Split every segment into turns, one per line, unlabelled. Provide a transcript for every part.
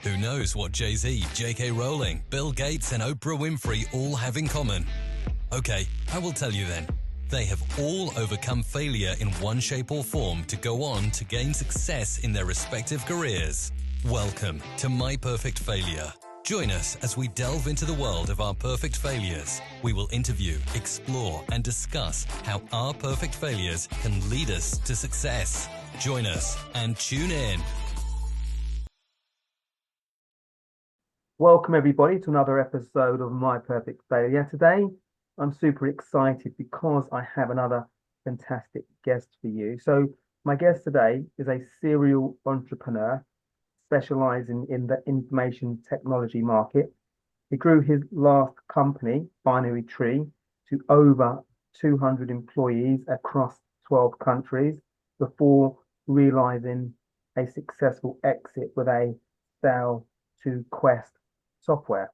Who knows what Jay-Z, J.K. Rowling, Bill Gates and Oprah Winfrey all have in common? Okay, I will tell you then. They have all overcome failure in one shape or form to go on to gain success in their respective careers. Welcome to My Perfect Failure. Join us as we delve into the world of our perfect failures. We will interview, explore, and discuss how our perfect failures can lead us to success. Join us and tune in.
Welcome everybody to another episode of My Perfect Failure. Today, I'm super excited because I have another fantastic guest for you. So my guest today is a serial entrepreneur specializing in the information technology market. He grew his last company, Binary Tree, to over 200 employees across 12 countries before realizing a successful exit with a sale to Quest software.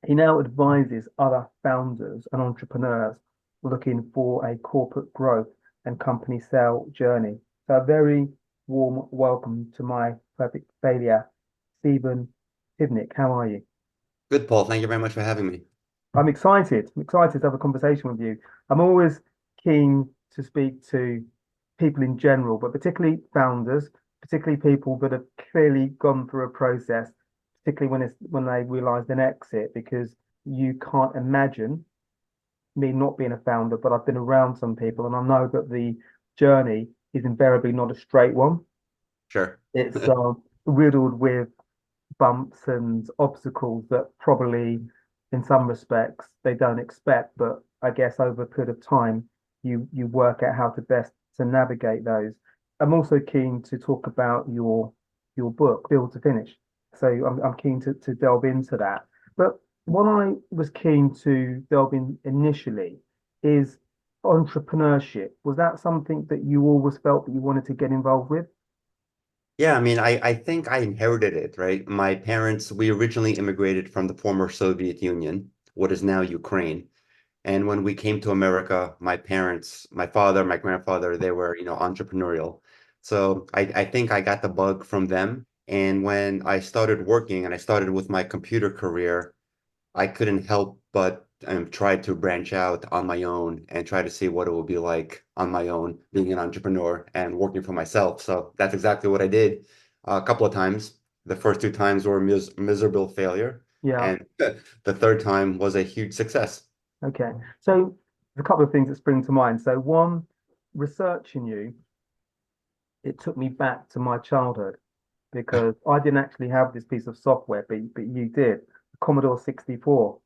He now advises other founders and entrepreneurs looking for a corporate growth and company sale journey. So a very warm welcome to My Perfect Failure, Steven Pivnik. How are you?
Good, Paul. Thank you very much for having me.
I'm excited. I'm excited to have a conversation with you. I'm always keen to speak to people in general, but particularly founders, particularly people that have clearly gone through a process, particularly when they realised an exit, because you can't imagine me not being a founder, but I've been around some people and I know that the journey is invariably not a straight one.
Sure.
It's riddled with bumps and obstacles that probably in some respects they don't expect, but I guess over a period of time you work out how to best to navigate those. I'm also keen to talk about your book, Build to Finish. So I'm keen to delve into that. But what I was keen to delve in initially is entrepreneurship. Was that something that you always felt that you wanted to get involved with?
Yeah, I mean, I think I inherited it, right? My parents, we originally immigrated from the former Soviet Union, what is now Ukraine. And when we came to America, my parents, my father, my grandfather, they were, entrepreneurial. So I think I got the bug from them. And when I started working and I started with my computer career, I couldn't help but try to branch out on my own and try to see what it would be like on my own, being an entrepreneur and working for myself. So that's exactly what I did a couple of times. The first two times were miserable failure.
Yeah.
And the third time was a huge success.
Okay. So a couple of things that spring to mind. So one, researching you, it took me back to my childhood because I didn't actually have this piece of software, but you did. Commodore 64.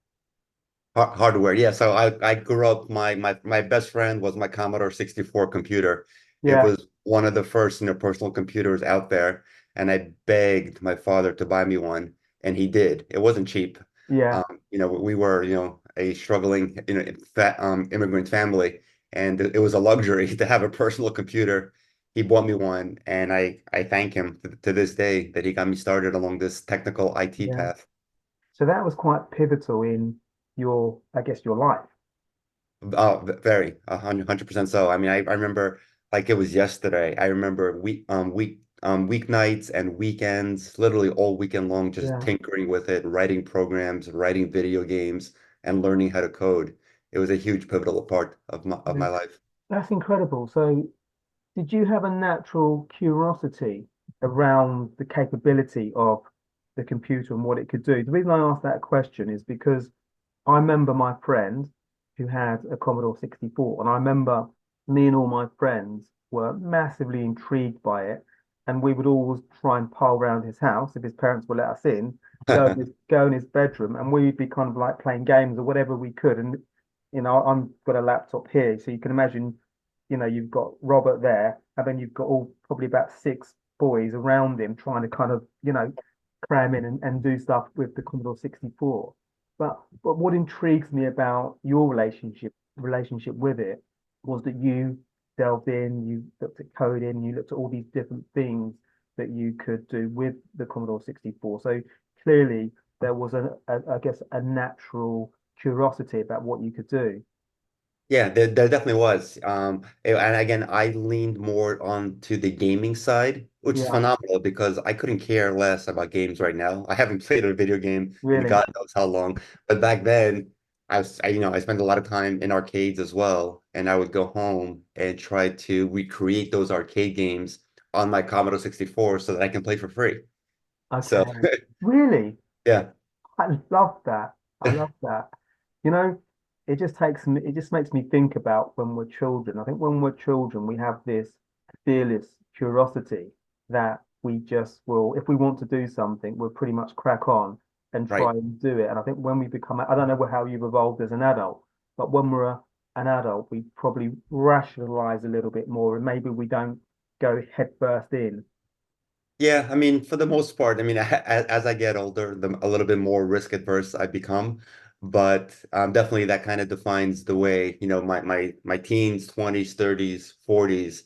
Hardware, yeah. So I grew up. My best friend was my Commodore 64 computer. It
Yeah.
was one of the first, personal computers out there, and I begged my father to buy me one, and he did. It wasn't cheap.
Yeah.
We were, a struggling, immigrant family, and it was a luxury to have a personal computer. He bought me one, and I thank him to this day that he got me started along this technical IT
Yeah.
path.
So that was quite pivotal in I guess, your life.
Oh, very, 100% so. I mean, I remember like it was yesterday. I remember weeknights and weekends, literally all weekend long, just
Yeah.
tinkering with it, writing programs, writing video games, and learning how to code. It was a huge pivotal part of my
Yeah.
life.
That's incredible. So did you have a natural curiosity around the capability of the computer and what it could do? The reason I asked that question is because I remember my friend who had a Commodore 64, and I remember me and all my friends were massively intrigued by it. And we would always try and pile around his house if his parents would let us in, go in his bedroom, and we'd be kind of like playing games or whatever we could. And I'm got a laptop here, so you can imagine, you've got Robert there, and then you've got all probably about six boys around him trying to kind of, cram in and do stuff with the Commodore 64. But what intrigues me about your relationship with it was that you delved in, you looked at coding, you looked at all these different things that you could do with the Commodore 64. So clearly there was I guess a natural curiosity about what you could do.
Yeah, there definitely was. And again, I leaned more onto the gaming side, which is
Yeah,
phenomenal because I couldn't care less about games right now. I haven't played a video game in
really.
God knows how long. But back then, I spent a lot of time in arcades as well, and I would go home and try to recreate those arcade games on my Commodore 64 so that I can play for free.
Okay.
So,
Really?
yeah,
I love that. I love that. You know, it just makes me think about when we're children. I think when we're children, we have this fearless curiosity that we just will, if we want to do something, we'll pretty much crack on and try
right.
and do it. And I think when we become, I don't know how you've evolved as an adult, but when we're an adult, we probably rationalize a little bit more and maybe we don't go head first in.
Yeah, I mean, for the most part, I mean, as I get older, a little bit more risk adverse I become. But definitely that kind of defines the way, my teens, 20s, 30s, 40s.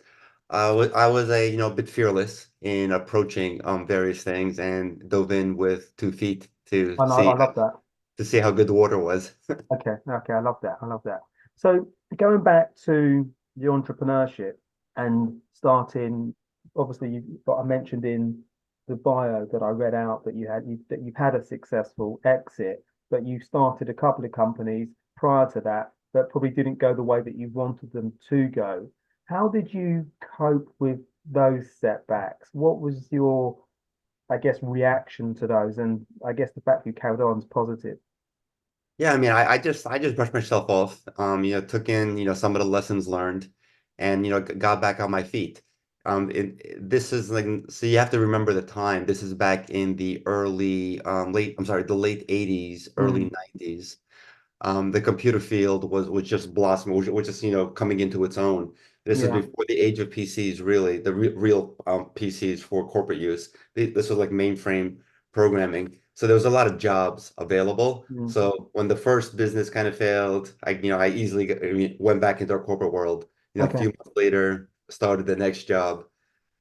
I was a bit fearless in approaching various things and dove in with 2 feet
I know, I love that.
to see how good the water was.
Okay, okay, I love that. I love that. So going back to the entrepreneurship and starting, obviously, but I mentioned in the bio that I read out that that you've had a successful exit, but you started a couple of companies prior to that that probably didn't go the way that you wanted them to go. How did you cope with those setbacks? What was your, I guess, reaction to those? And I guess the fact you carried on is positive.
Yeah, I mean, I just brushed myself off, took in, some of the lessons learned and, got back on my feet. This is like, so you have to remember the time. This is back in the the late 80s,
Mm,
early 90s. The computer field was just blossoming, was just, coming into its own. This is
yeah.
before the age of PCs, really, the re real PCs for corporate use. This was like mainframe programming. So there was a lot of jobs available.
Mm.
So when the first business kind of failed, I easily went back into our corporate world. A few
Okay.
months later, started the next job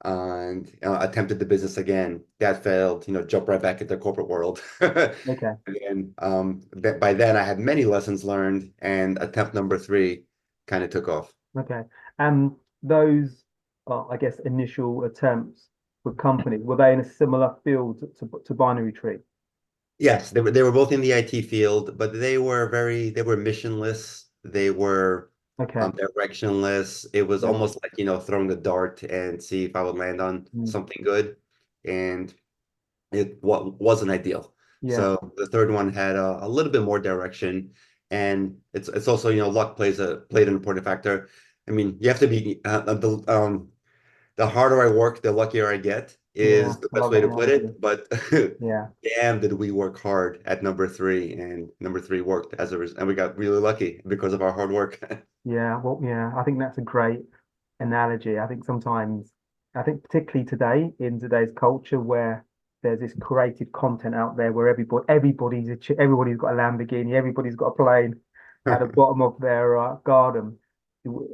and attempted the business again. That failed, jumped right back into the corporate world.
Okay.
And by then I had many lessons learned, and attempt number three kind of took off.
Okay. And those, I guess, initial attempts with companies, were they in a similar field to binary tree?
Yes, they were both in the IT field, but they were missionless. They were
Okay.
directionless. It was
Yeah.
almost like, throwing a dart and see if I would land on
Mm.
something good. And it wasn't ideal.
Yeah.
So the third one had a little bit more direction, and it's also luck played an important factor. I mean, you have to be the harder I work, the luckier I get
Yeah.
is the
I
best
love
way
that
to put
analogy.
it. But
Yeah.
damn, did we work hard at number three, and number three worked and we got really lucky because of our hard work.
Yeah. Well, yeah, I think that's a great analogy. I think sometimes, I think particularly today in today's culture where there's this created content out there where everybody's got a Lamborghini, everybody's got a plane at the bottom of their garden.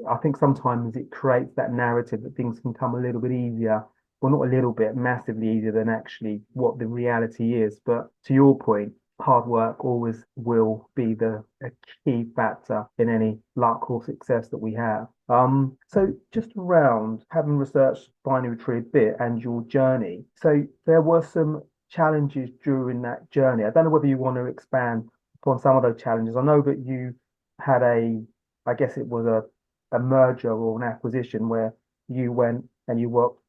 I think sometimes it creates that narrative that things can come a little bit easier. Well, not a little bit, massively easier than actually what the reality is. But to your point, hard work always will be a key factor in any luck or success that we have. So just around having researched binary tree a bit and your journey, so there were some challenges during that journey. I don't know whether you want to expand upon some of those challenges. I know that you had I guess it was a merger or an acquisition where you went and you worked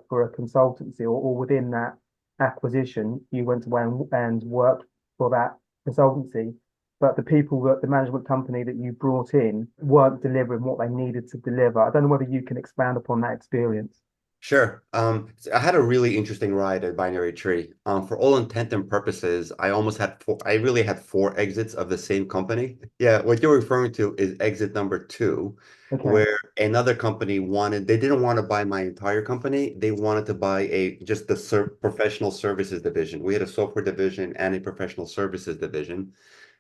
for a consultancy or within that acquisition, you went away and worked for that consultancy, but the people that the management company that you brought in weren't delivering what they needed to deliver. I don't know whether you can expand upon that experience.
Sure. So I had a really interesting ride at Binary Tree. For all intent and purposes, I really had four exits of the same company. Yeah, what you're referring to is exit number two,
Okay.
where another company they didn't want to buy my entire company. They wanted to buy just the professional services division. We had a software division and a professional services division.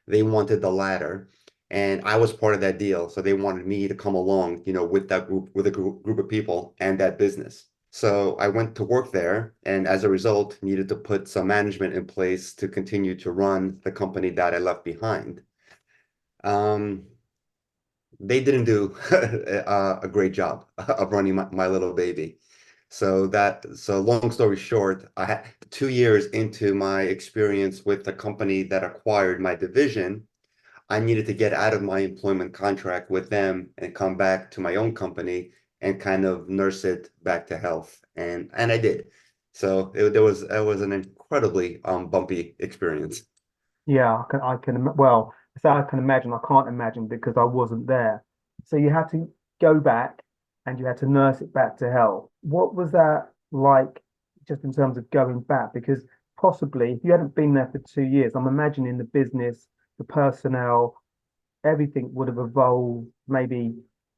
They wanted the latter, and I was part of that deal. So they wanted me to come along, with that group, with a group of people and that business. So I went to work there, and as a result, needed to put some management in place to continue to run the company that I left behind. Um, they didn't do a great job of running my little baby. So long story short, I had 2 years into my experience with the company that acquired my division. I needed to get out of my employment contract with them and come back to my own company and kind of nurse it back to health. And I did. So it was an incredibly bumpy experience.
Yeah, well, so I can imagine. I can't imagine because I wasn't there. So you had to go back and you had to nurse it back to health. What was that like, just in terms of going back? Because possibly, if you hadn't been there for 2 years, I'm imagining the business, the personnel, everything would have evolved, maybe,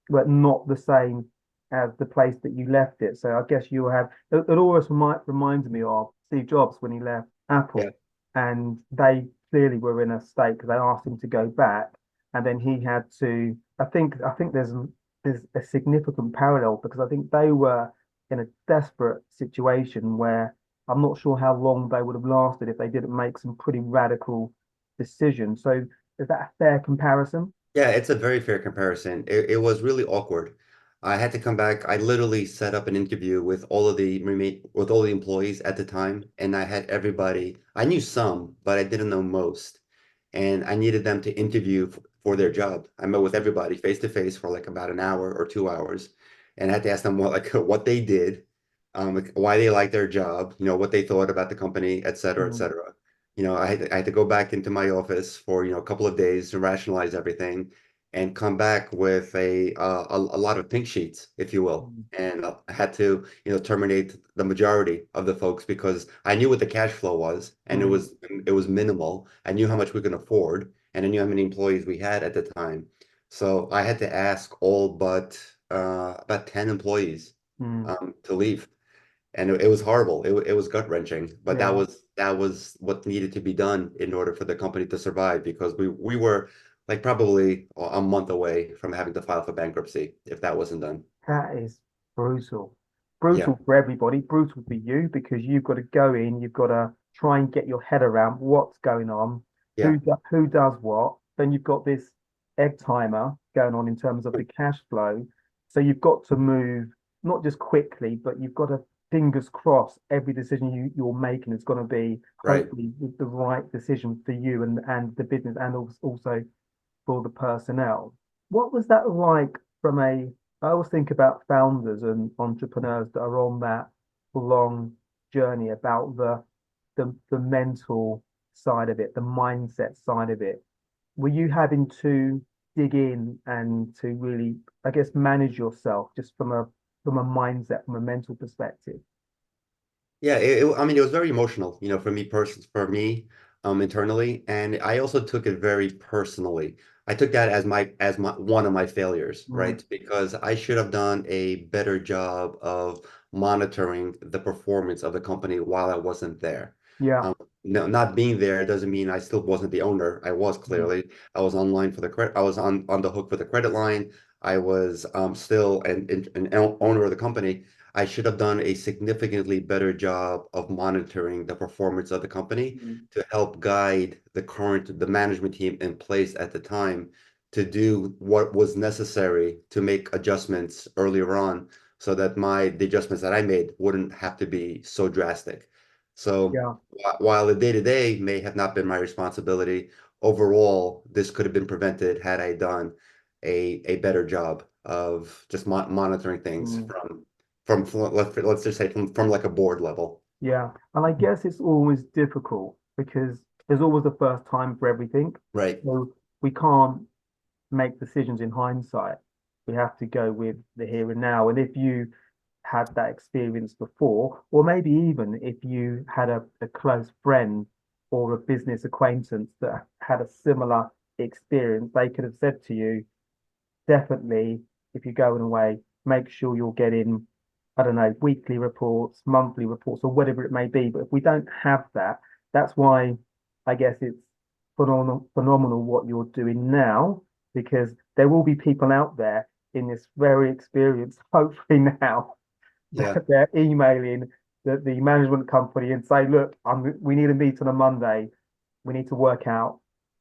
but not the same as the place that you left it. So I guess you have. It always reminds me of Steve Jobs when he left
Yeah.
Apple, and they clearly were in a state because they asked him to go back, and then he had to. I think there's a significant parallel because I think they were in a desperate situation where I'm not sure how long they would have lasted if they didn't make some pretty radical decisions. So is that a fair comparison?
Yeah, it's a very fair comparison. It was really awkward. I had to come back. I literally set up an interview with all the employees at the time, and I had everybody. I knew some, but I didn't know most. And I needed them to interview for their job. I met with everybody face to face for like about an hour or 2 hours, and I had to ask them what they did, like, why they liked their job, what they thought about the company, et cetera, et
Mm,
cetera. I had to go back into my office for, a couple of days to rationalize everything and come back with a lot of pink sheets, if you will.
mm,
And I had to, terminate the majority of the folks because I knew what the cash flow was, and
mm.
it was minimal. I knew how much we could afford, and I knew how many employees we had at the time. So I had to ask all but about 10 employees
Mm.
to leave, and it was horrible. It was gut-wrenching, but
Yeah,
that was what needed to be done in order for the company to survive because we were like probably a month away from having to file for bankruptcy if that wasn't done.
that is brutal.
Yeah,
Brutal for everybody, brutal for you because you've got to go in, you've got to try and get your head around what's going on,
yeah,
who does what. Then you've got this egg timer going on in terms of the cash flow. So you've got to move not just quickly, but you've got to fingers crossed every decision you're making is going to be
right.
hopefully the right decision for you and the business and also for the personnel. What was that like from a, I always think about founders and entrepreneurs that are on that long journey about the mental side of it, the mindset side of it. Were you having to dig in and to really, I guess, manage yourself just from a mindset, from a mental perspective?
Yeah, I mean, it was very emotional, for me, internally, and I also took it very personally. I took that as my one of my failures,
Mm,
right? Because I should have done a better job of monitoring the performance of the company while I wasn't there.
yeah.
Um, no, not being there doesn't mean I still wasn't the owner. I was
Mm,
clearly. I was online for the credit. I was on the hook for the credit line. I was still an owner of the company. I should have done a significantly better job of monitoring the performance of the company
mm,
to help guide the management team in place at the time to do what was necessary to make adjustments earlier on so that the adjustments that I made wouldn't have to be so drastic. So
yeah.
while the day-to-day may have not been my responsibility, overall, this could have been prevented had I done a better job of just monitoring things
Mm.
let's just say from like a board level.
Yeah, and I guess it's always difficult because there's always a first time for everything.
Right.
So we can't make decisions in hindsight. We have to go with the here and now. And if you had that experience before, or maybe even if you had a close friend or a business acquaintance that had a similar experience, they could have said to you, definitely, if you're going away, make sure you're getting, I don't know, weekly reports, monthly reports, or whatever it may be. But if we don't have that, that's why I guess it's phenomenal what you're doing now, because there will be people out there in this very experience, hopefully now,
Yeah.
that they're emailing the management company and say, look, we need a meet on a Monday. We need to work out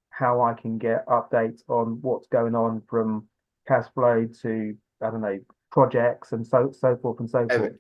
how I can get updates on what's going on from cash flow to, I don't know, projects and so forth and so forth.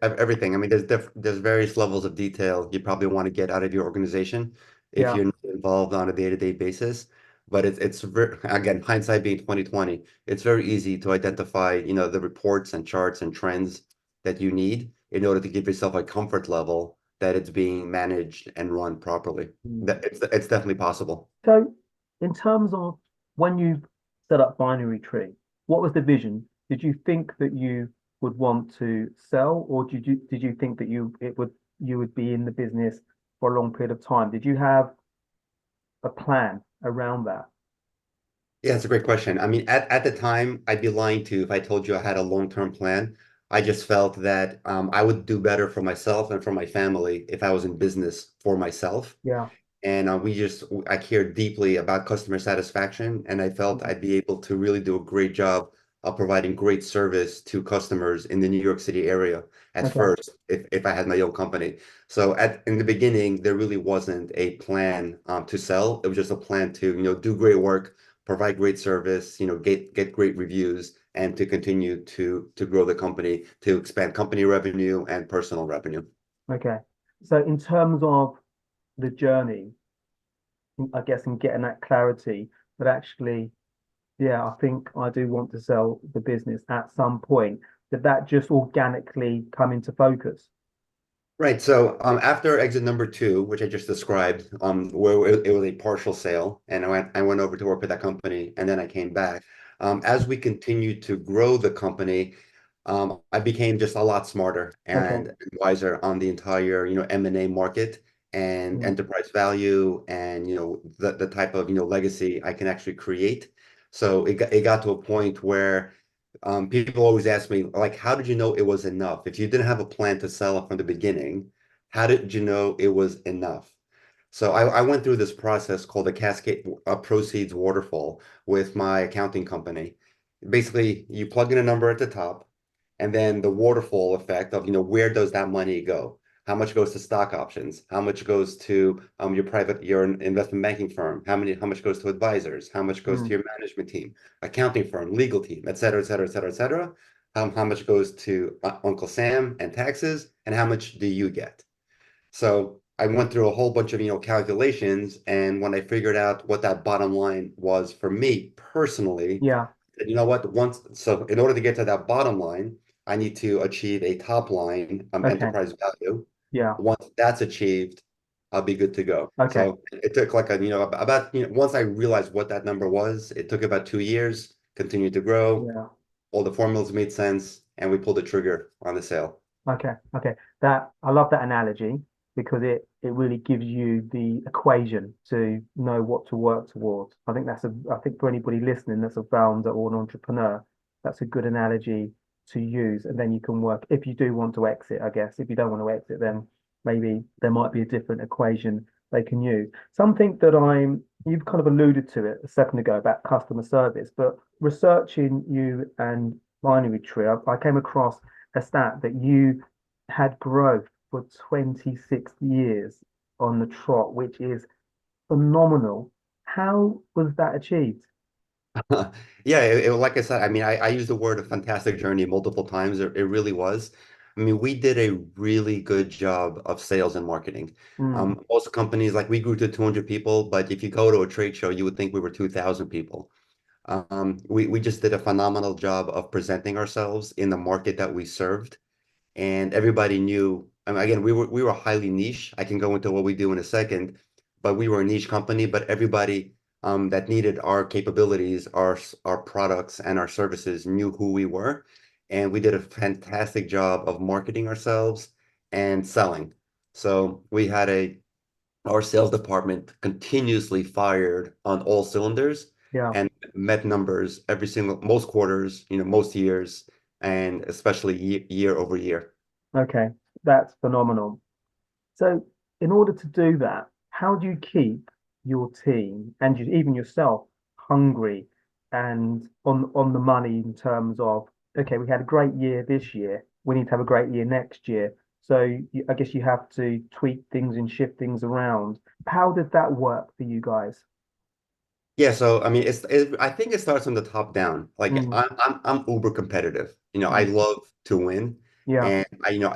Everything. I mean, there's various levels of detail you probably want to get out of your organization if
Yeah.
you're not involved on a day-to-day basis. But it's again, hindsight being 2020, it's very easy to identify, the reports and charts and trends that you need in order to give yourself a comfort level that it's being managed and run properly.
Mm.
That it's definitely possible.
So, in terms of when you set up Binary Tree, what was the vision? Did you think that you would want to sell, or did you think that you would be in the business for a long period of time? Did you have a plan around that?
Yeah, it's a great question. I mean, at the time, I'd be lying to you if I told you I had a long-term plan. I just felt that I would do better for myself and for my family if I was in business for myself.
Yeah.
And I cared deeply about customer satisfaction, and I felt
Mm.
I'd be able to really do a great job of providing great service to customers in the New York City area at
Okay.
first, if I had my own company. So in the beginning, there really wasn't a plan to sell. It was just a plan to, do great work, provide great service, get great reviews, and to continue to grow the company, to expand company revenue and personal revenue.
Okay. So, in terms of the journey, I guess, in getting that clarity that actually, yeah, I think I do want to sell the business at some point, did that just organically come into focus?
Right. So after exit number two, which I just described, where it was a partial sale, and I went over to work with that company, and then I came back. As we continued to grow the company, I became just a lot smarter
Okay.
and wiser on the entire, M&A market and
Mm.
enterprise value and, the type of, legacy I can actually create. So it got to a point where people always ask me, like, how did you know it was enough? If you didn't have a plan to sell it from the beginning, how did you know it was enough? So I went through this process called a cascade proceeds waterfall with my accounting company. Basically, you plug in a number at the top, and then the waterfall effect of, where does that money go? How much goes to stock options? How much goes to your investment banking firm? How much goes to advisors? How much goes to
Mm.
your management team, accounting firm, legal team, et cetera, et cetera, et cetera, et cetera? How much goes to Uncle Sam and taxes? And how much do you get? So I went through a whole bunch of, calculations, and when I figured out what that bottom line was for me personally,
Yeah.
you know what? So in order to get to that bottom line, I need to achieve a top line
Okay.
enterprise value.
Yeah.
Once that's achieved, I'll be good to go.
Okay.
So it took like about, once I realized what that number was, it took about 2 years, continued to grow.
Yeah.
All the formulas made sense, and we pulled the trigger on the sale.
Okay. Okay. That I love that analogy because it really gives you the equation to know what to work towards. I think for anybody listening that's a founder or an entrepreneur, that's a good analogy to use. And then you can work if you do want to exit, I guess. If you don't want to exit, then maybe there might be a different equation they can use. Something that you've kind of alluded to it a second ago about customer service, but researching you and Binary Tree, I came across a stat that you had growth for 26 years on the trot, which is phenomenal. How was that achieved?
Yeah, like I said, I mean, I use the word a fantastic journey multiple times. It really was. I mean, we did a really good job of sales and marketing.
Mm.
Most companies, like we grew to 200 people, but if you go to a trade show, you would think we were 2,000 people. We just did a phenomenal job of presenting ourselves in the market that we served, and everybody knew. I mean, again, we were highly niche. I can go into what we do in a second, but we were a niche company. But everybody that needed our capabilities, our products, and our services knew who we were, and we did a fantastic job of marketing ourselves and selling. So we had our sales department continuously fired on all cylinders
Yeah.
and met numbers most quarters, most years, and especially year over year.
Okay. That's phenomenal. So, in order to do that, how do you keep your team and even yourself hungry and on the money in terms of, okay, we had a great year this year, we need to have a great year next year. So, I guess you have to tweak things and shift things around. How did that work for you guys?
Yeah, so I mean, I think it starts from the top down. Like
Mm,
I'm uber competitive. I
mm,
love to win,
yeah.
and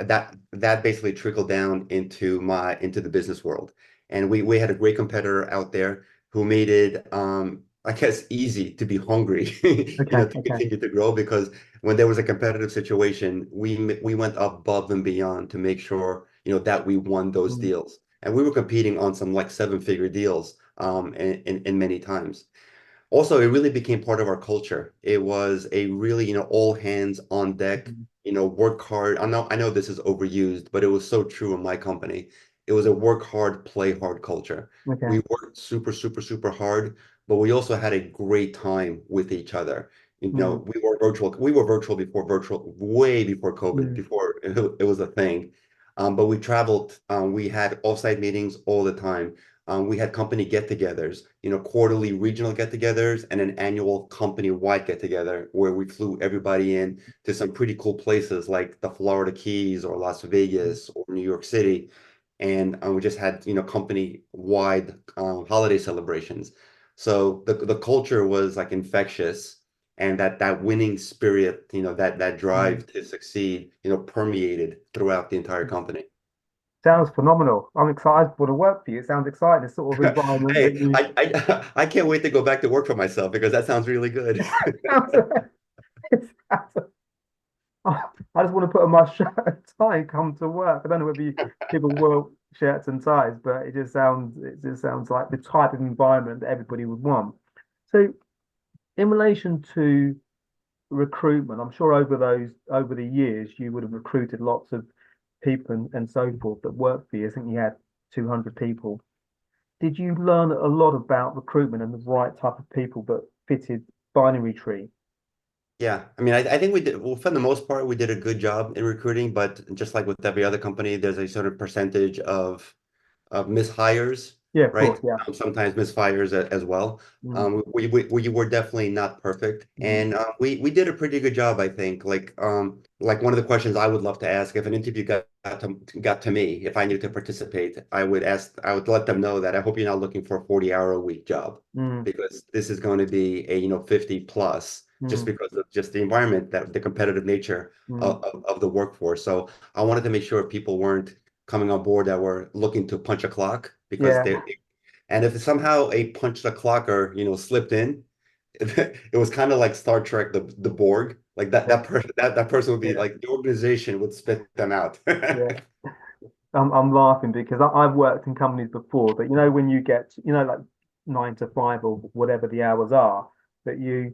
that basically trickled down into the business world. And we had a great competitor out there who made it, I guess, easy to be hungry,
Okay.
to
Okay.
continue to grow because when there was a competitive situation, we went above and beyond to make sure, that we won those
Mm,
deals. And we were competing on some like seven-figure deals in many times. Also, it really became part of our culture. It was a really, all hands on deck,
mm,
work hard. I know this is overused, but it was so true in my company. It was a work hard, play hard culture.
okay.
We worked super, super, super hard, but we also had a great time with each other.
Mm,
We were virtual before virtual, way before COVID,
mm,
before it was a thing. But we traveled, we had offsite meetings all the time. We had company get-togethers, quarterly regional get-togethers and an annual company-wide get-together where we flew everybody in to some pretty cool places like the Florida Keys or Las
mm,
Vegas or New York City. And we just had, company-wide holiday celebrations. So the culture was like infectious, and that winning spirit, that
mm.
drive to succeed, permeated throughout the entire company.
Sounds phenomenal. I'm excited for the work for you. It sounds exciting. The sort of environment that
Hey,
you.
I can't wait to go back to work for myself because that sounds really good.
It sounds- I just want to put on my shirt and tie and come to work. I don't know whether people wear shirts and ties, but it just sounds like the type of environment that everybody would want. So, in relation to recruitment, I'm sure over the years you would have recruited lots of people and so forth that worked for you. I think you had 200 people. Did you learn a lot about recruitment and the right type of people that fitted binary tree?
Yeah, I mean, I think we did, well, for the most part, we did a good job in recruiting, but just like with every other company, there's a certain percentage of mishires,
Yeah, of
right?
course. Yeah.
Sometimes misfires as well.
Mm,
We were definitely not perfect,
mm,
and we did a pretty good job, I think. Like one of the questions I would love to ask if an interview got to me, if I needed to participate, I would let them know that I hope you're not looking for a 40-hour-a-week job
mm,
because this is going to be a 50 plus just
mm,
because of just the environment that the competitive nature
mm.
of the workforce. So I wanted to make sure people weren't coming on board that were looking to punch a clock because
Yeah.
and if somehow a punch the clocker, slipped in, it was kind of like Star Trek, the Borg. Like that
Yeah.
that person that person would be
Yeah.
like the organization would spit them out.
Yeah. I'm laughing because I've worked in companies before that, when you get, like 9 to 5 or whatever the hours are, that you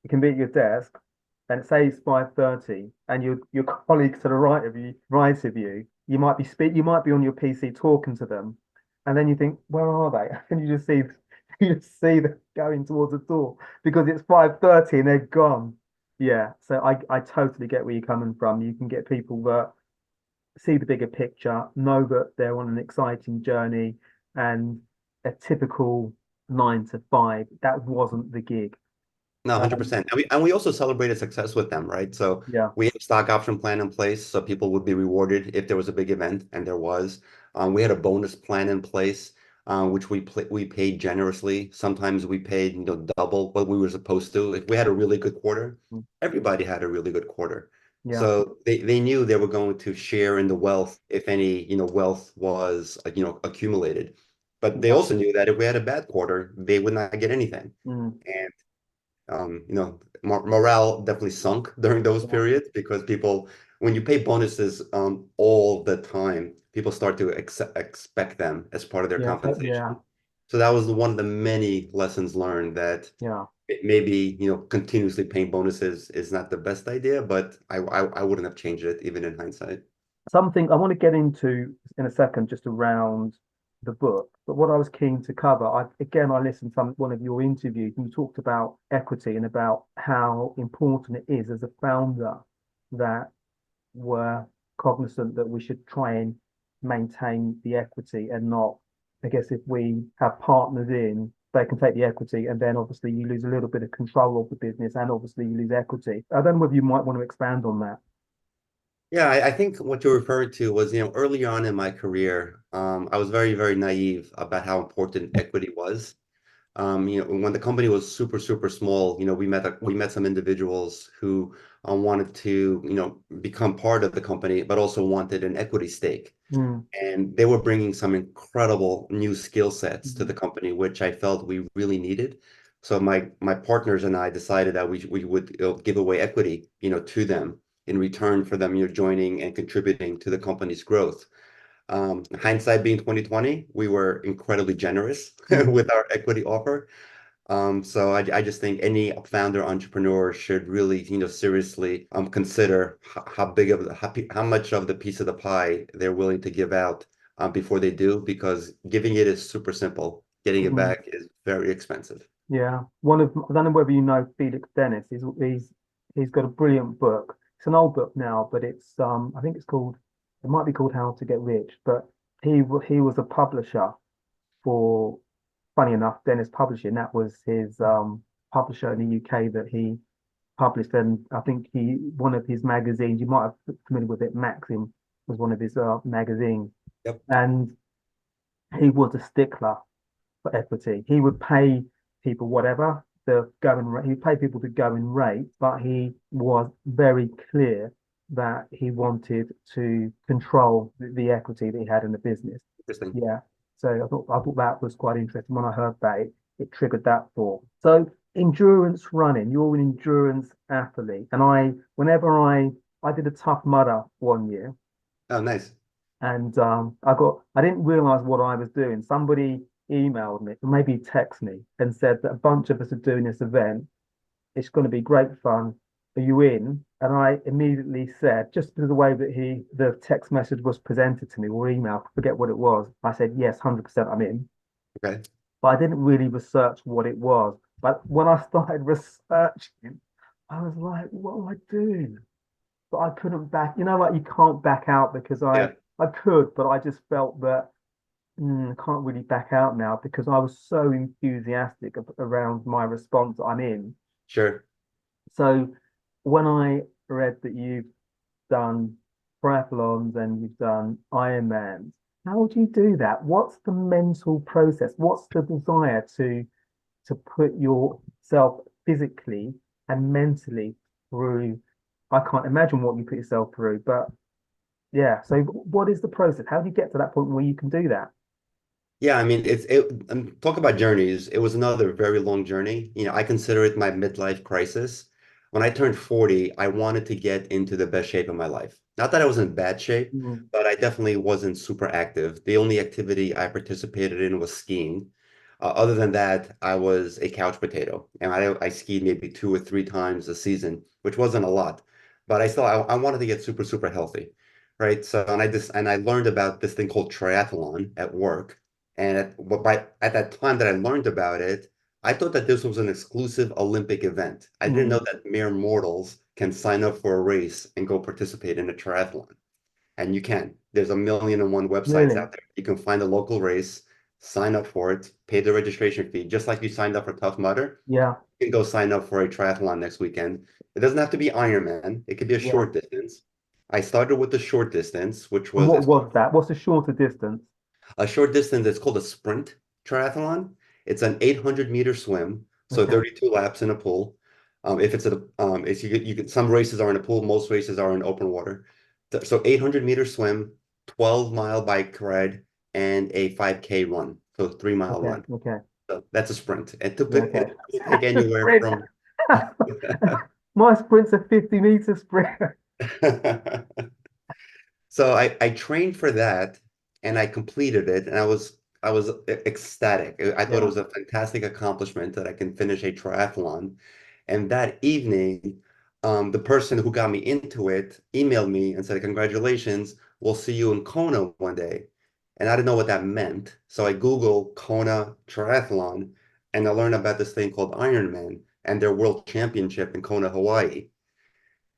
can be at your desk and it says 5:30 and your colleagues to the you you might be on your PC talking to them, and then you think, where are they? And you just see them going towards the door because it's 5:30 and they're gone. Yeah, so I totally get where you're coming from. You can get people that see the bigger picture, know that they're on an exciting journey, and a typical 9 to 5, that wasn't the gig.
No,
Um,
100%. And we also celebrated success with them, right? So
yeah.
we had a stock option plan in place so people would be rewarded if there was a big event, and there was. We had a bonus plan in place, which we paid generously. Sometimes we paid, double what we were supposed to. If we had a really good quarter,
Mm,
everybody had a really good quarter.
yeah.
So they knew they were going to share in the wealth if any, wealth was, accumulated. But they
Yeah.
also knew that if we had a bad quarter, they would not get anything.
Mm,
Morale definitely sunk during those
yeah.
periods because people, when you pay bonuses all the time, people start to expect them as part of their
Yeah. Yeah.
compensation. So that was one of the many lessons learned that
Yeah.
maybe, continuously paying bonuses is not the best idea, but I wouldn't have changed it even in hindsight.
Something I want to get into in a second, just around the book. But what I was keen to cover, I listened to one of your interviews, and you talked about equity and about how important it is as a founder that we're cognizant that we should try and maintain the equity and not, I guess, if we have partners in, they can take the equity and then obviously you lose a little bit of control of the business and obviously you lose equity. I don't know whether you might want to expand on that.
Yeah, I think what you referred to was, early on in my career, I was very, very naive about how important equity was. When the company was super, super small, we met some individuals who wanted to, become part of the company, but also wanted an equity stake.
Mm.
And they were bringing some incredible new skill sets to
Mm.
the company, which I felt we really needed. So my partners and I decided that we would give away equity, to them in return for them, joining and contributing to the company's growth. Hindsight being 2020, we were incredibly generous
Mm.
with our equity offer. So I just think any founder entrepreneur should really, seriously consider how big of how much of the piece of the pie they're willing to give out before they do, because giving it is super simple. Getting it
Mm.
back is very expensive.
Yeah, I don't know whether you know Felix Dennis. He's got a brilliant book. It's an old book now, but it's I think it might be called How to Get Rich. But he was a publisher for, funny enough, Dennis Publishing. That was his publisher in the UK that he published. And I think one of his magazines, you might have been familiar with it, Maxim was one of his magazines.
Yep.
And he was a stickler for equity. He would pay people whatever the going rate. He'd pay people to go in rate, but he was very clear that he wanted to control the equity that he had in the business.
Interesting.
Yeah. So I thought that was quite interesting. When I heard that, it triggered that thought. So endurance running, you're an endurance athlete, and whenever I did a Tough Mudder one year,
Oh, nice.
and I didn't realize what I was doing. Somebody emailed me, or maybe texted me, and said that a bunch of us are doing this event. It's going to be great fun. Are you in? And I immediately said, just because of the way that the text message was presented to me, or email, forget what it was. I said, yes, 100% I'm in.
Okay.
But I didn't really research what it was. But when I started researching, I was like, what am I doing? But I couldn't like you can't back out, because
Yeah,
I could, but I just felt that I can't really back out now, because I was so enthusiastic around my response I'm in.
sure.
So when I read that you've done triathlons and you've done Ironmans, how do you do that? What's the mental process? What's the desire to put yourself physically and mentally through? I can't imagine what you put yourself through, but yeah. So what is the process? How do you get to that point where you can do that?
Yeah, I mean, talk about journeys. It was another very long journey. I consider it my midlife crisis. When I turned 40, I wanted to get into the best shape of my life. Not that I was in bad shape,
Mm.
but I definitely wasn't super active. The only activity I participated in was skiing. Other than that, I was a couch potato, and I skied maybe 2 or 3 times a season, which wasn't a lot, but I wanted to get super, super healthy, right? So, and I learned about this thing called triathlon at work. And at that time that I learned about it, I thought that this was an exclusive Olympic event. I didn't know
Mm.
that mere mortals can sign up for a race and go participate in a triathlon. And you can. There's a million and one websites
Really?
out there. You can find a local race, sign up for it, pay the registration fee, just like you signed up for Tough Mudder.
Yeah.
You can go sign up for a triathlon next weekend. It doesn't have to be Ironman. It could be a
Yeah.
short distance. I started with the short distance, which
And
was
what was that? What's the shorter distance?
a short distance. It's called a sprint triathlon. It's an 800-meter swim, so
Okay.
32 laps in a pool. If it's a it's you could some races are in a pool, most races are in open water. So 800-meter swim, 12-mile bike ride, and a 5K run. So 3-mile
Okay.
run.
Okay.
So that's a sprint.
Yeah, okay.
It take anywhere
Sprint.
from
My sprint's a 50-meter sprint.
So I trained for that and I completed it, and I was ecstatic. I thought it
Yeah.
was a fantastic accomplishment that I can finish a triathlon. And that evening, the person who got me into it emailed me and said, "Congratulations, we'll see you in Kona one day." And I didn't know what that meant. So I Googled Kona Triathlon and I learned about this thing called Ironman and their world championship in Kona, Hawaii.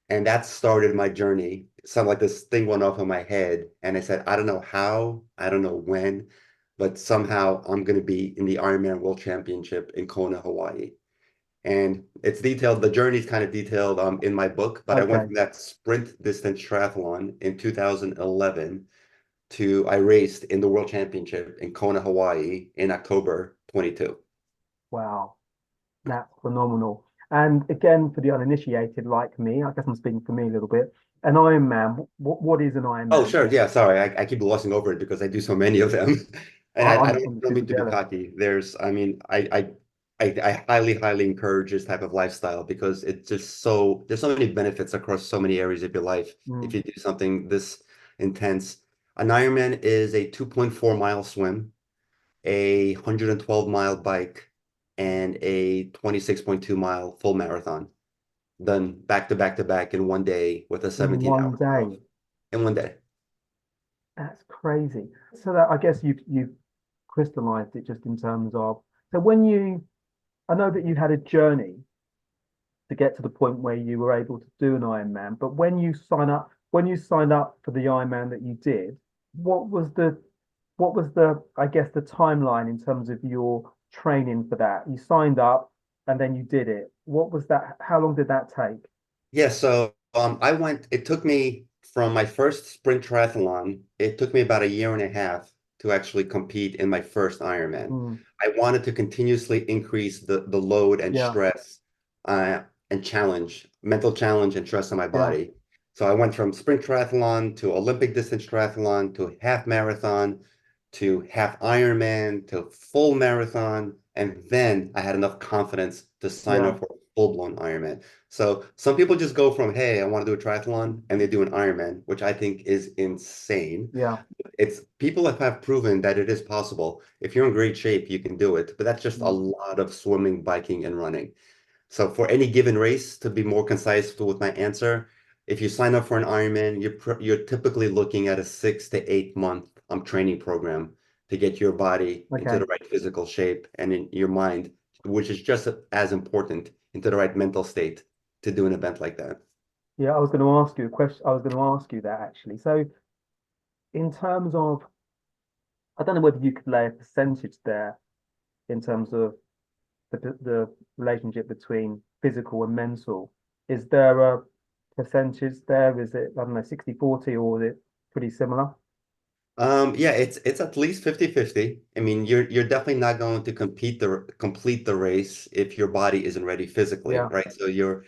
And that started my journey. Something like this thing went off in my head. And I said, I don't know how, I don't know when, but somehow I'm going to be in the Ironman World Championship in Kona, Hawaii. And it's detailed, the journey is kind of detailed in my book, but I went
Okay.
from that sprint distance triathlon in 2011 to I raced in the World Championship in Kona, Hawaii in October 22.
Wow, that's phenomenal. And again, for the uninitiated like me, I guess I'm speaking for me a little bit. An Ironman, what is an
Oh,
Ironman?
sure. Yeah, sorry. I keep glossing over it because I do so many of them. And I
I'm
don't
super
mean to be
jealous.
cocky. I mean, I highly, highly encourage this type of lifestyle because it's just there's so many benefits across so many areas of your life if
Mm,
you do something this intense. An Ironman is a 2.4 mile swim, a 112-mile bike, and a 26.2 mile full marathon done back to back to back in one day with a
in
17-hour
one
cutoff
day.
in one day.
That's crazy. So that I guess you've crystallized it just in terms of so when you I know that you had a journey to get to the point where you were able to do an Ironman, but when you signed up for the Ironman that you did, what was the I guess the timeline in terms of your training for that? You signed up and then you did it. What was that? How long did that take?
Yeah, so it took me from my first sprint triathlon, it took me about a year and a half to actually compete in my first Ironman.
Mm,
I wanted to continuously increase the load and
yeah,
stress and mental challenge and stress on my
yeah,
body. So I went from sprint triathlon to Olympic distance triathlon to half marathon to half Ironman to full marathon. And then I had enough confidence to sign
yeah,
up for a full-blown Ironman. So some people just go from, hey, I want to do a triathlon, and they do an Ironman, which I think is insane.
yeah.
It's people that have proven that it is possible. If you're in great shape, you can do it. But that's just a
Mm,
lot of swimming, biking, and running. So for any given race, to be more concise with my answer, if you sign up for an Ironman, you're typically looking at a 6 to 8 month training program to get your body into
okay.
the right physical shape and in your mind, which is just as important, into the right mental state to do an event like that.
Yeah, I was going to ask you a question. I was going to ask you that actually. So in terms of, I don't know whether you could lay a percentage there in terms of the relationship between physical and mental. Is there a percentage there? Is it, I don't know, 60-40 or is it pretty similar?
Yeah, it's at least 50-50. I mean, you're definitely not going to complete the race if your body isn't ready physically,
Yeah.
right? So your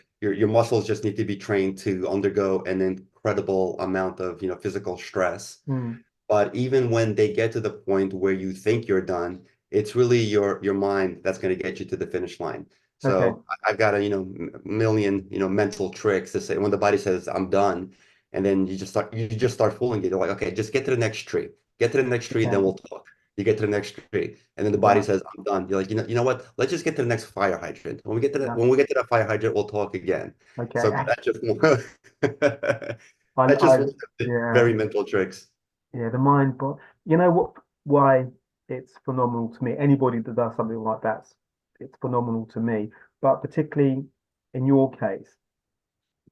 muscles just need to be trained to undergo an incredible amount of, physical stress.
Mm,
But even when they get to the point where you think you're done, it's really your mind that's going to get you to the finish line.
okay.
So I've got a, million, mental tricks to say when the body says I'm done, and then you just start fooling it. You're like, okay, just get to the next tree. Get to the next tree, then
Okay.
we'll talk. You get to the next tree, and then the body
Yeah.
says I'm done. You're like, you know what? Let's just get to the next fire hydrant.
Yeah.
When we get to that fire hydrant, we'll talk again. So
Okay.
that's just
I,
that's
I,
just one of the
yeah.
very mental tricks.
Yeah. The mind, but you know what, why it's phenomenal to me. Anybody that does something like that, it's phenomenal to me. But particularly in your case,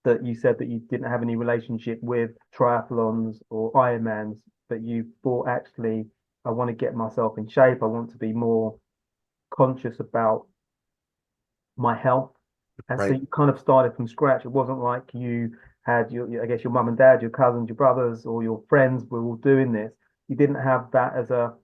that you said that you didn't have any relationship with triathlons or Ironmans, but you thought actually, I want to get myself in shape. I want to be more conscious about my health. And so
Right.
you kind of started from scratch. It wasn't like you had I guess your mum and dad, your cousins, your brothers, or your friends were all doing this. You didn't have that as a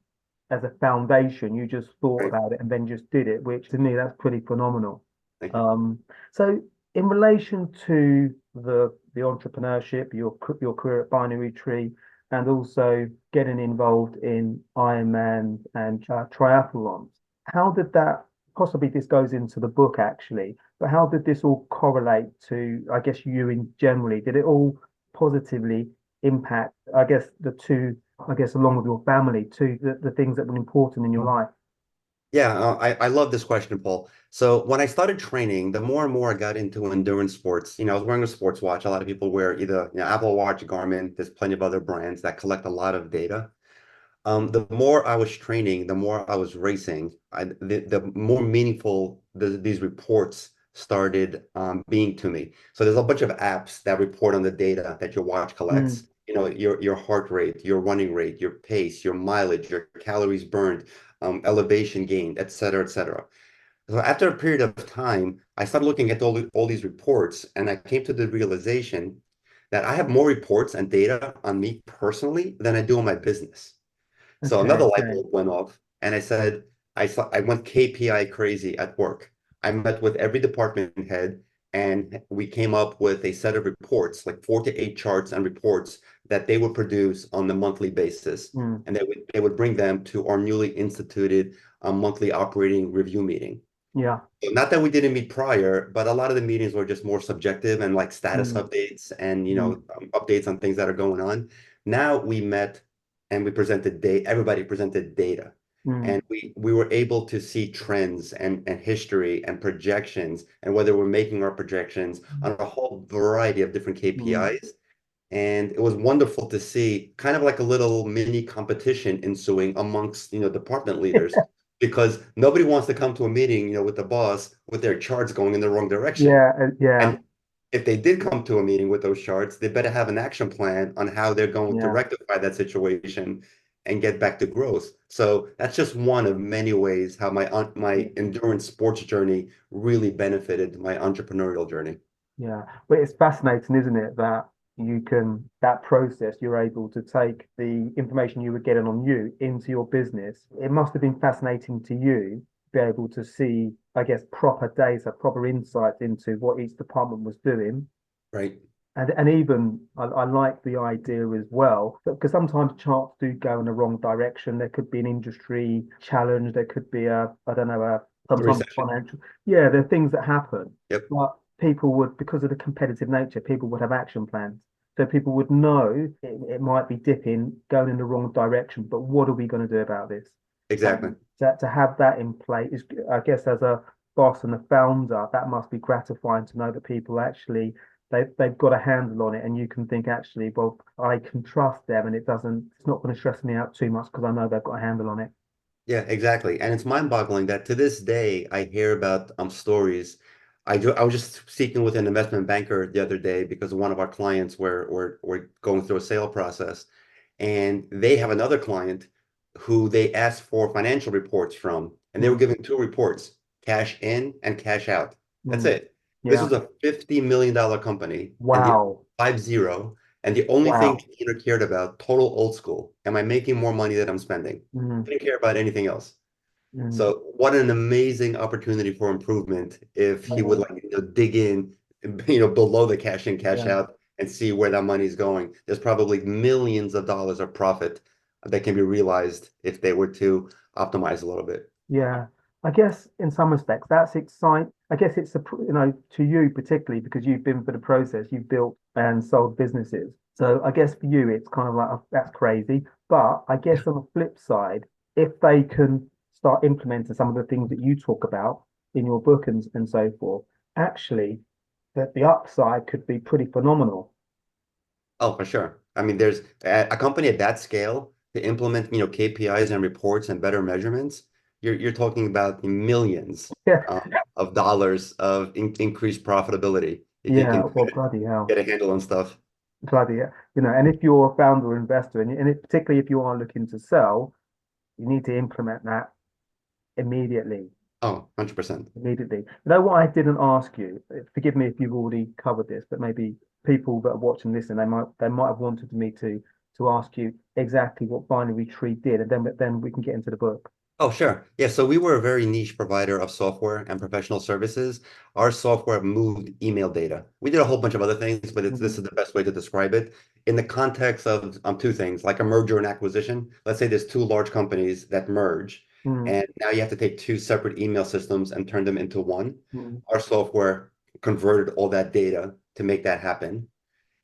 foundation. You just thought
Right.
about it and then just did it, which to me that's pretty phenomenal.
Thank you.
Um, so in relation to the entrepreneurship, your career at Binary Tree, and also getting involved in Ironman and triathlons, how did that possibly this goes into the book actually, but how did this all correlate to, I guess, you in generally? Did it all positively impact, I guess, the two, I guess, along with your family, to the things that were important in your life?
Yeah, I love this question, Paul. So when I started training, the more and more I got into endurance sports, I was wearing a sports watch. A lot of people wear either, Apple Watch, Garmin. There's plenty of other brands that collect a lot of data. The more I was training, the more I was racing, the more meaningful these reports started being to me. So there's a bunch of apps that report on the data that your watch collects.
Mm,
Your heart rate, your running rate, your pace, your mileage, your calories burned, elevation gained, et cetera, et cetera. So after a period of time, I started looking at all these reports, and I came to the realization that I have more reports and data on me personally than I do on my business. So
okay,
another light
okay.
bulb went off, and I said, I went KPI crazy at work. I met with every department head and we came up with a set of reports, like 4 to 8 charts and reports that they would produce on a monthly basis.
Mm.
And they would bring them to our newly instituted monthly operating review meeting.
Yeah.
So not that we didn't meet prior, but a lot of the meetings were just more subjective and like status
Mm.
updates and
Mm.
updates on things that are going on. Now we met and we presented data. Everybody presented data,
Mm.
and we were able to see trends and history and projections and whether we're making our projections on a whole variety of different
Mm.
KPIs. And it was wonderful to see kind of like a little mini competition ensuing amongst, department leaders because nobody wants to come to a meeting, with the boss with their charts going in the wrong direction.
Yeah. Yeah.
And if they did come to a meeting with those charts, they better have an action plan on how they're going to
Yeah.
rectify that situation and get back to growth. So that's just one of many ways how my endurance sports journey really benefited my entrepreneurial journey.
Yeah, but it's fascinating, isn't it, that that process, you're able to take the information you were getting on you into your business. It must have been fascinating to you to be able to see, I guess, proper data, proper insights into what each department was doing.
Right.
And even I like the idea as well, because sometimes charts do go in the wrong direction. There could be an industry challenge. There could be I don't know,
The
sometimes
recession.
financial. Yeah, there are things that happen.
Yep.
But people would, because of the competitive nature, people would have action plans. So people would know it might be dipping, going in the wrong direction. But what are we going to do about this?
Exactly.
To have that in place is, I guess, as a boss and a founder, that must be gratifying to know that people actually they've got a handle on it, and you can think actually, well, I can trust them, and it's not going to stress me out too much because I know they've got a handle on it.
Yeah, exactly. And it's mind-boggling that to this day I hear about stories. I was just speaking with an investment banker the other day because one of our clients were going through a sale process, and they have another client who they asked for financial reports from, and they were
Mm,
given two reports, cash in and cash out. That's
mm,
it. This
yeah.
was a $50 million company, and the
Wow.
50, and the only thing
Wow.
Keener cared about, total old school. Am I making more money than I'm spending?
Mm,
Didn't care about anything else.
mm,
So what an amazing opportunity for improvement if he would
yeah.
like dig in, below the cash in, cash
Yeah.
out and see where that money is going. There's probably millions of dollars of profit that can be realized if they were to optimize a little bit.
Yeah, I guess in some respects that's exciting. I guess it's to you particularly because you've been through the process, you've built and sold businesses. So I guess for you it's kind of like, oh, that's crazy. But I guess on the flip side, if they can start implementing some of the things that you talk about in your book and so forth, actually that the upside could be pretty phenomenal.
Oh, for sure. I mean, there's a company at that scale to implement, KPIs and reports and better measurements. You're talking about millions
Yeah,
of dollars of increased profitability if you
yeah,
can
well, bloody
get
hell.
a handle on stuff.
Bloody, and if you're a founder or investor, particularly if you are looking to sell, you need to implement that immediately.
Oh, 100%.
Immediately. You know what I didn't ask you? Forgive me if you've already covered this, but maybe people that are watching this and they might have wanted me to ask you exactly what Binary Tree did, and then we can get into the book.
Oh, sure. Yeah, so we were a very niche provider of software and professional services. Our software moved email data. We did a whole bunch of other things, but this
Mm,
is the best way to describe it. In the context of two things, like a merger and acquisition. Let's say there's two large companies that merge,
mm,
and now you have to take two separate email systems and turn them into one.
mm.
Our software converted all that data to make that happen.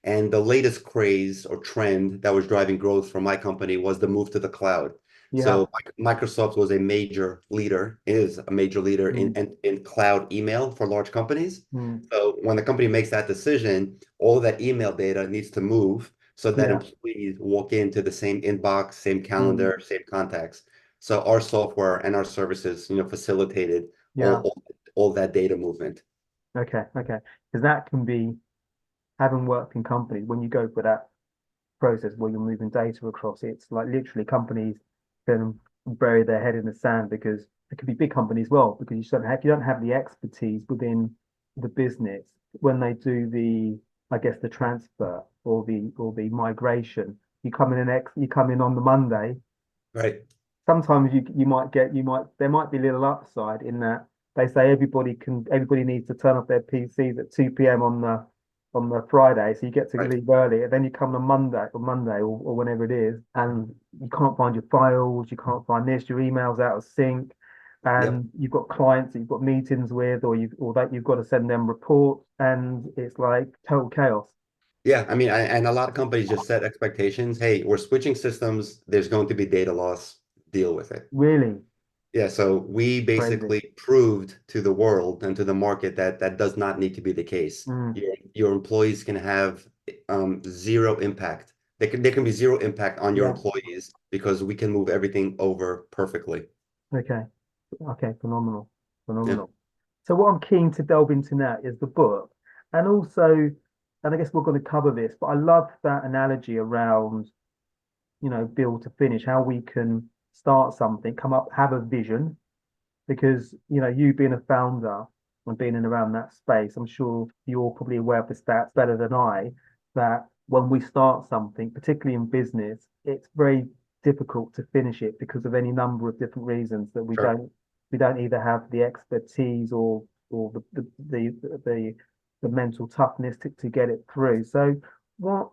And the latest craze or trend that was driving growth for my company was the move to the cloud.
Yeah.
So Microsoft was a major leader, is a major leader in,
Mm,
in cloud email for large companies.
mm.
So when the company makes that decision, all that email data needs to move so that
Yeah.
employees walk into the same inbox, same
Mm,
calendar, same contacts. So our software and our services, facilitated all,
yeah.
all, all that data movement.
Okay. Okay. Because that can be, having worked in companies, when you go for that process where you're moving data across, it's like literally companies can bury their head in the sand because it could be big companies as well, because you don't have the expertise within the business when they do I guess the transfer or the migration. You come in on the Monday,
Right.
sometimes you might there might be a little upside in that they say everybody needs to turn off their PCs at 2 p.m. on the Friday, so you get to
Right.
leave early, and then you come on Monday or whenever it is, and you can't find your files, you can't find this, your emails out of sync,
Yep.
and you've got clients that you've got meetings with, or that you've got to send them reports, and it's like total chaos.
Yeah, I mean, and a lot of companies just set expectations. Hey, we're switching systems. There's going to be data loss. Deal with it.
Really
Yeah, so we
crazy.
basically proved to the world and to the market that that does not need to be the case.
Mm,
Your employees can have zero impact. There can be zero impact on your
yeah.
employees because we can move everything over perfectly.
Okay. Okay. Phenomenal.
Yeah,
Phenomenal. So what I'm keen to delve into now is the book, and also, and I guess we're going to cover this, but I love that analogy around, build to finish, how we can start something, come up, have a vision, because, you being a founder and being in around that space, I'm sure you're probably aware of the stats better than I, that when we start something, particularly in business, it's very difficult to finish it because of any number of different reasons that
sure.
we don't either have the expertise or the mental toughness to get it through. So what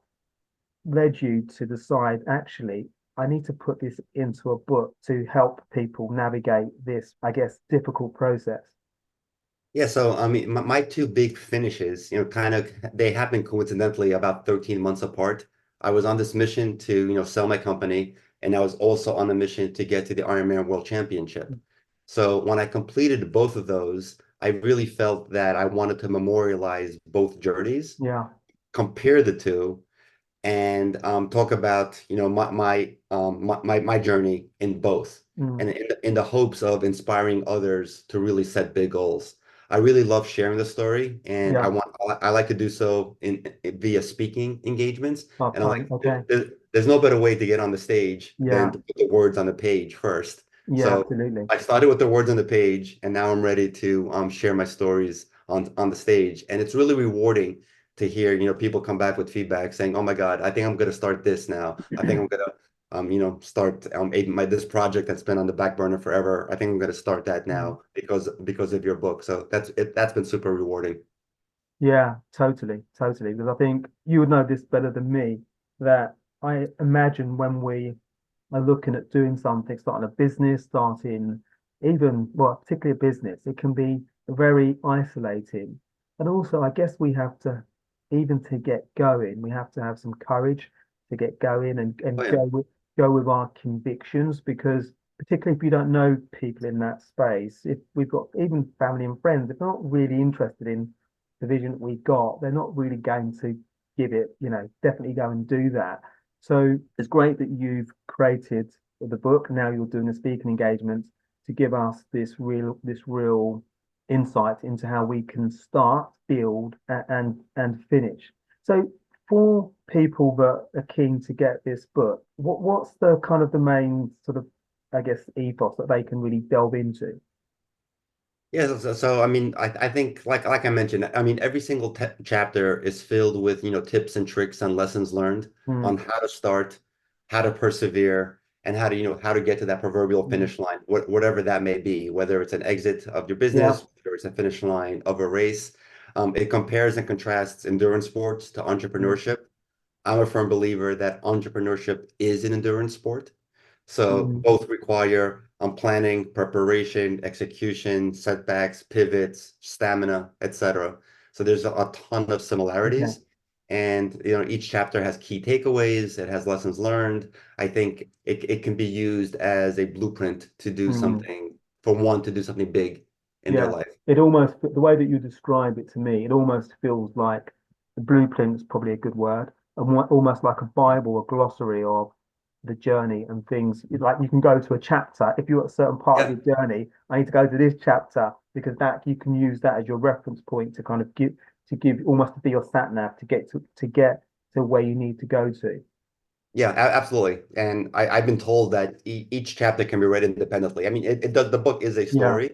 led you to decide, actually, I need to put this into a book to help people navigate this, I guess, difficult process?
Yeah, so I mean, my two big finishes, kind of they happened coincidentally about 13 months apart. I was on this mission to, sell my company, and I was also on a mission to get to the Ironman World Championship. So when I completed both of those, I really felt that I wanted to memorialize both journeys,
Yeah.
compare the two, and talk about my journey in both,
Mm,
and in the hopes of inspiring others to really set big goals. I really love sharing the story, and
yeah.
I like to do so in via speaking engagements. And I'm like,
Okay.
there's no better way to get on the stage than
Yeah.
to put the words on the page first.
Yeah,
So
absolutely.
I started with the words on the page, and now I'm ready to share my stories on the stage, and it's really rewarding to hear, people come back with feedback saying, "Oh my God, I think I'm going to start this now. I think I'm going to, start this project that's been on the back burner forever. I think I'm going to start that
Mm.
now because of your book." So that's been super rewarding.
Yeah, totally, totally. Because I think you would know this better than me, that I imagine when we are looking at doing something, starting a business, starting even, well, particularly a business, it can be very isolating. And also, I guess we have to, even to get going, we have to have some courage to get going
Oh
and
yeah,
go with our convictions, because particularly if you don't know people in that space, if we've got even family and friends, if they're not really interested in the vision that we've got, they're not really going to give it, definitely go and do that. So it's great that you've created the book. Now you're doing the speaking engagements to give us this real insight into how we can start, build, and finish. So for people that are keen to get this book, what's the kind of the main sort of, I guess, ethos that they can really delve into?
yeah. So I mean, I think like I mentioned, I mean, every single chapter is filled with tips and tricks and lessons learned
Mm,
on how to start, how to persevere, and how to how to get to that proverbial
mm,
finish line, whatever that may be, whether it's an exit of your
yeah.
business, whether it's a finish line of a race. It compares and contrasts endurance sports to
Mm,
entrepreneurship. I'm a firm believer that entrepreneurship is an endurance sport. So
mm,
both require planning, preparation, execution, setbacks, pivots, stamina, etc. So there's a ton of
okay.
similarities. And each chapter has key takeaways, it has lessons learned. I think it can be used as a blueprint to do
Mm.
something, for one to do something big in their
Yeah,
life.
it almost, the way that you describe it to me, it almost feels like the blueprint is probably a good word, and almost like a Bible, a glossary of the journey and things. Like you can go to a chapter if you're at a certain part of
Yeah.
your journey. I need to go to this chapter because that you can use that as your reference point to kind of give almost to be your sat nav to get to where you need to go to.
Yeah, absolutely. And I've been told that each chapter can be read independently. I mean, it does, the book is a
Yeah,
story,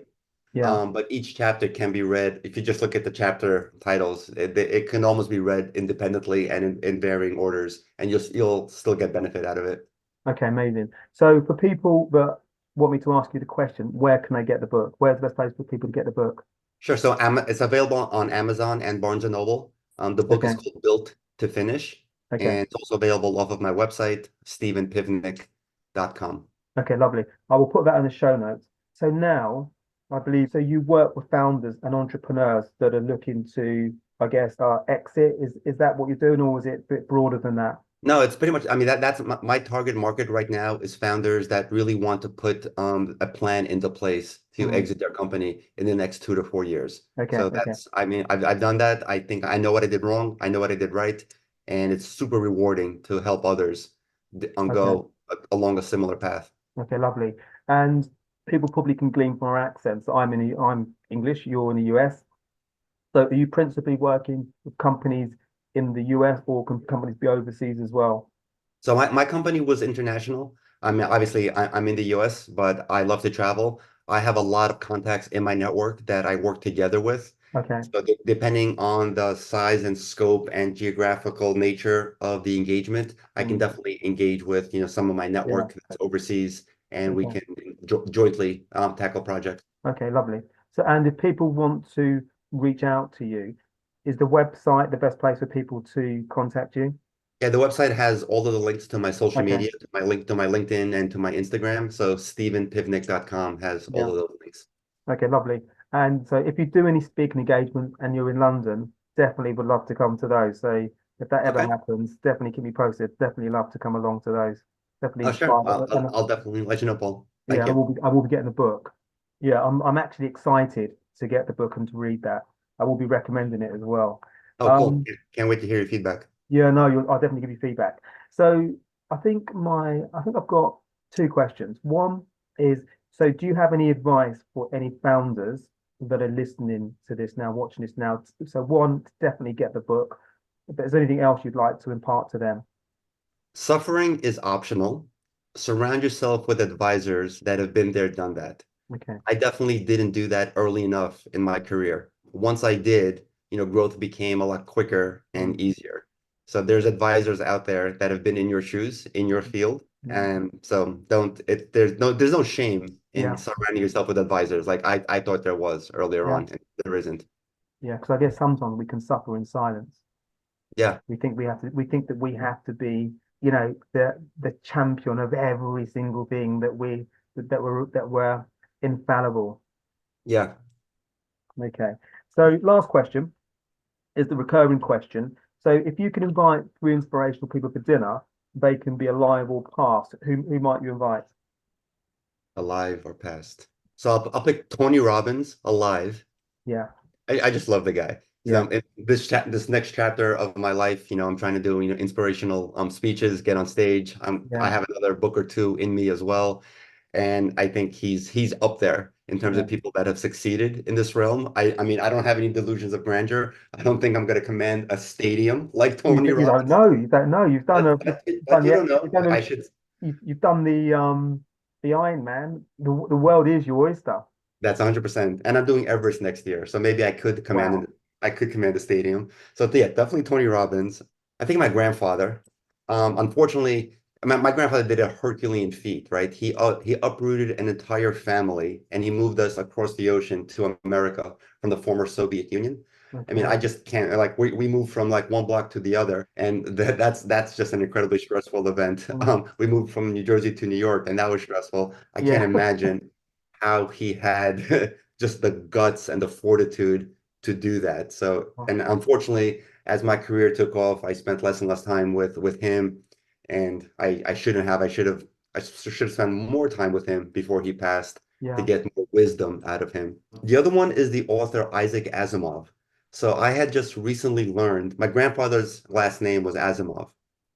yeah.
but each chapter can be read. If you just look at the chapter titles, it can almost be read independently and in varying orders, and you'll still get benefit out of it.
Okay, amazing. So for people that want me to ask you the question, where can I get the book? Where's the best place for people to get the book?
Sure. So it's available on Amazon and Barnes and Noble. The book is
Okay,
called Built to Finish,
okay,
and it's also available off of my website, stevenpivnik.com.
okay, lovely. I will put that in the show notes. So now, I believe, so you work with founders and entrepreneurs that are looking to, I guess, exit. Is that what you're doing, or is it a bit broader than that?
No, it's pretty much, I mean, that's my target market right now is founders that really want to put a plan into place to
Mm,
exit their company in the next 2 to 4 years.
okay,
So
okay,
that's, I mean, I've done that. I think I know what I did wrong. I know what I did right. And it's super rewarding to help others
okay,
go along a similar path.
okay, lovely. And people probably can glean from our accents. I'm English, you're in the US. So are you principally working with companies in the US, or can companies be overseas as well?
So my company was international. I mean, obviously, I'm in the US, but I love to travel. I have a lot of contacts in my network that I work together with.
Okay.
So depending on the size and scope and geographical nature of the engagement, I can
Mm,
definitely engage with, some of my
yeah.
network that's overseas, and we
Okay.
can jointly tackle projects.
Okay, lovely. So, and if people want to reach out to you, is the website the best place for people to contact you?
Yeah, the website has all of the links to my social
Okay.
media, to my link to my LinkedIn and to my Instagram. So stevenpivnik.com has all
Yeah.
of those links.
Okay, lovely. And so if you do any speaking engagements and you're in London, definitely would love to come to those. So if that ever
Okay.
happens, definitely keep me posted. Definitely love to come along to those. Definitely
Oh, sure.
inspired. And
I'll definitely let you know, Paul.
yeah,
Thank you.
I will be getting the book. Yeah, I'm actually excited to get the book and to read that. I will be recommending it as well.
Oh, cool.
Um,
Can't wait to hear your feedback.
yeah, no, I'll definitely give you feedback. So I think I've got two questions. One is, so do you have any advice for any founders that are listening to this now, watching this now? So one, definitely get the book. But is there anything else you'd like to impart to them?
Suffering is optional. Surround yourself with advisors that have been there, done that.
Okay.
I definitely didn't do that early enough in my career. Once I did, growth became a lot quicker
Mm,
and easier. So there's advisors out there that have been in your shoes, in your field.
mm,
And so don't it there's no shame in
yeah,
surrounding yourself with advisors. Like I thought there was earlier
yeah,
on, and there isn't.
yeah. Because I guess sometimes we can suffer in silence.
Yeah.
We think that we have to be, the champion of every single thing that we're infallible.
Yeah.
Okay. So last question is the recurring question. So if you can invite three inspirational people for dinner, they can be alive or past. Who might you invite?
Alive or past. So I'll pick Tony Robbins, alive.
Yeah,
I just love the guy.
yeah,
So in this next chapter of my life, I'm trying to do, inspirational speeches, get on stage. I
yeah,
have another book or two in me as well. And I think he's up there in terms
yeah.
of people that have succeeded in this realm. I mean, I don't have any delusions of grandeur. I don't think I'm going to command a stadium like Tony
You don't
Robbins.
know. You don't know. You've done
But you don't know. I
the
should.
you've done the Ironman. The world is your oyster.
That's 100%. And I'm doing Everest next year. So maybe
Wow.
I could command a stadium. So yeah, definitely Tony Robbins. I think my grandfather, unfortunately, my grandfather did a Herculean feat, right? He uprooted an entire family and he moved us across the ocean to America from the former Soviet Union. I mean,
Okay.
I just can't like we moved from like one block to the other, and that's just an incredibly stressful event.
Mm,
We moved from New Jersey to New York, and that was stressful. I can't
yeah.
imagine how he had just the guts and the fortitude to do that. So, and unfortunately, as my career took off, I spent less and less time with him, and I shouldn't have. I should have spent more time with him before he passed to
Yeah.
get more wisdom out of him. The other one is the author Isaac Asimov. So I had just recently learned my grandfather's last name was Asimov.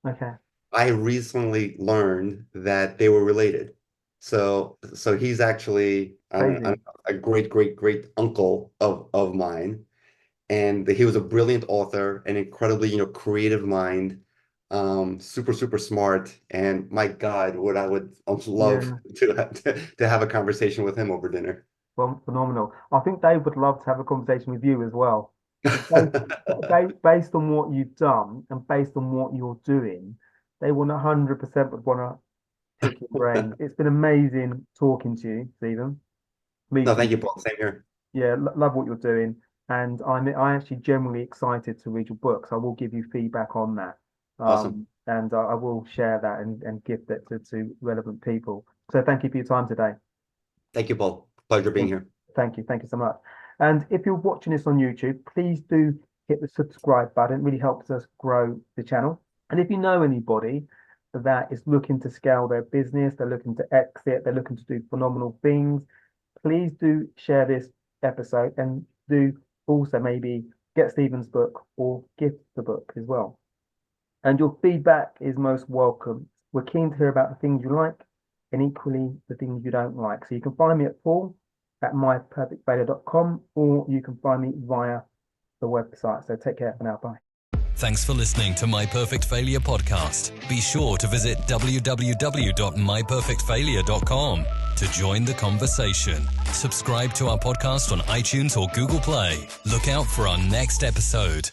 Okay.
I recently learned that they were related. So he's actually
Crazy.
a great, great, great uncle of mine. And he was a brilliant author, an incredibly, creative mind, super, super smart. And my God, what I would love
Yeah.
to have a conversation with him over dinner.
Well, phenomenal. I think Dave would love to have a conversation with you as well. Because based on what you've done and based on what you're doing, they 100% would want to Pick your brain. It's been amazing talking to you, Stephen.
No,
Meeting
thank you,
you.
Paul. Same here.
Yeah, love what you're doing, and I actually genuinely excited to read your books. I will give you feedback on that,
Awesome.
and I will share that and give that to relevant people. So thank you for your time today.
Thank you, Paul. Pleasure being here.
Thank you so much. And if you're watching this on YouTube, please do hit the subscribe button. It really helps us grow the channel. And if you know anybody that is looking to scale their business, they're looking to exit, they're looking to do phenomenal things, please do share this episode and do also maybe get Stephen's book or gift the book as well. And your feedback is most welcome. We're keen to hear about the things you like and equally the things you don't like. So you can find me at paul@myperfectfailure.com, or you can find me via the website. So take care for now. Bye.
Thanks for listening to My Perfect Failure podcast. Be sure to visit www.myperfectfailure.com to join the conversation. Subscribe to our podcast on iTunes or Google Play. Look out for our next episode.